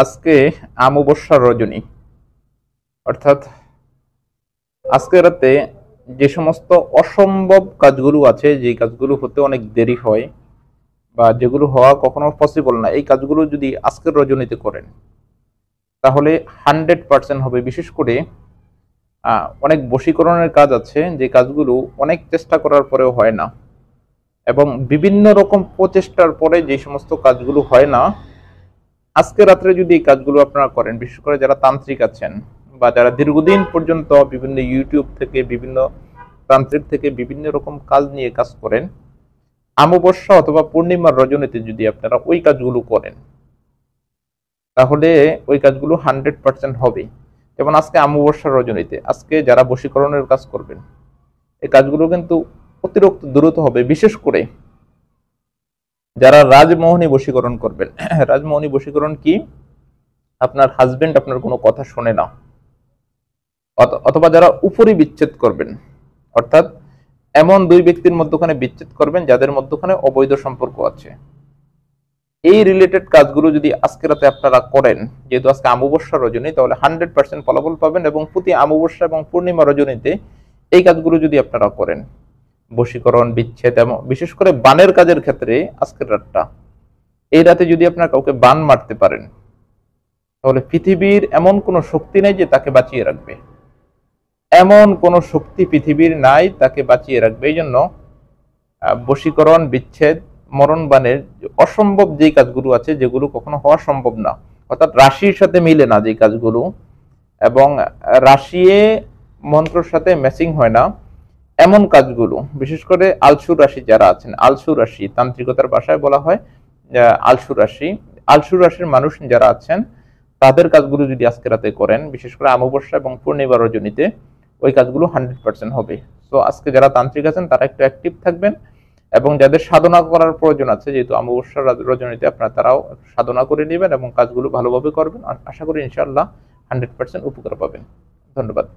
আজকে অমাবস্যার রজনী, অর্থাৎ আজকে রাতে যে সমস্ত অসম্ভব কাজগুলো আছে, যে কাজগুলো হতে অনেক দেরি হয় বা যেগুলো হওয়া কখনো পসিবল না, এই কাজগুলো যদি আজকের রজনীতে করেন তাহলে 100% হবে। বিশেষ করে অনেক বশীকরণের কাজ আছে যে কাজগুলো অনেক চেষ্টা করার পরেও হয় না, এবং বিভিন্ন রকম প্রচেষ্টার পরে যে সমস্ত কাজগুলো হয় না, আজকে রাত্রে যদি এই কাজগুলো আপনারা করেন, বিশেষ করে যারা তান্ত্রিক আছেন বা যারা দীর্ঘদিন পর্যন্ত বিভিন্ন ইউটিউব থেকে, বিভিন্ন তান্ত্রিক থেকে বিভিন্ন রকম কাজ নিয়ে কাজ করেন, অমাবস্যা অথবা পূর্ণিমার রজনীতে যদি আপনারা ওই কাজগুলো করেন তাহলে ওই কাজগুলো 100% হবে। যেমন আজকে অমাবস্যার রজনীতে আজকে যারা বশীকরণের কাজ করবেন, এই কাজগুলো কিন্তু অতিরিক্ত দ্রুত হবে। বিশেষ করে যারা রাজমোহনী বশীকরণ করবেন। রাজমোহনী বশীকরণ কি? আপনার হাজবেন্ড আপনার কোনো কথা শোনে না, অথবা যারা উপরি বিচ্ছেদ করবেন, অর্থাৎ এমন দুই ব্যক্তির মধ্যখানে বিচ্ছেদ করবেন যাদের মধ্যখানে অবৈধ সম্পর্ক আছে, এই রিলেটেড কাজগুলো যদি আজকে রাতে আপনারা করেন, যেহেতু আজকে অমাবস্যা রজনী, তাহলে 100% ফলাফল পাবেন। এবং প্রতি অমাবস্যা এবং পূর্ণিমা রজনীতে এই কাজগুলো যদি আপনারা করেন, বশীকরণ, বিচ্ছেদ এবং বিশেষ করে বানের কাজের ক্ষেত্রে আজকের রাতটা, এই রাতে যদি আপনারা কাউকে বান মারতে পারেন তাহলে পৃথিবীর এমন কোনো শক্তি নেই যে তাকে বাঁচিয়ে রাখবে। এমন কোনো শক্তি পৃথিবীর নাই তাকে বাঁচিয়ে রাখবে। এই জন্য বশীকরণ, বিচ্ছেদ, মরণ বানের অসম্ভব যে কাজগুলো আছে, যেগুলো কখনো হওয়া সম্ভব না, অর্থাৎ রাশির সাথে মিলে না যে কাজগুলো, এবং রাশি মন্ত্রের সাথে ম্যাচিং হয় না, এমন কাজগুলো, বিশেষ করে আলসুর রাশি যারা আছেন, আলসুর রাশি তান্ত্রিকতার ভাষায় বলা হয় আলসুর রাশি, আলসুর রাশির মানুষ যারা আছেন তাদের কাজগুলো যদি আজকে রাতে করেন, বিশেষ করে অমাবস্যা এবং পূর্ণিমা রজনীতে, ওই কাজগুলো 100% হবে। তো আজকে যারা তান্ত্রিক আছেন তারা একটু অ্যাক্টিভ থাকবেন, এবং যাদের সাধনা করার প্রয়োজন আছে, যেহেতু অমাবস্যা রজনীতে, আপনারা তারাও সাধনা করে নেবেন এবং কাজগুলো ভালোভাবে করবেন। আশা করি ইনশাআল্লাহ 100% উপকার পাবেন। ধন্যবাদ।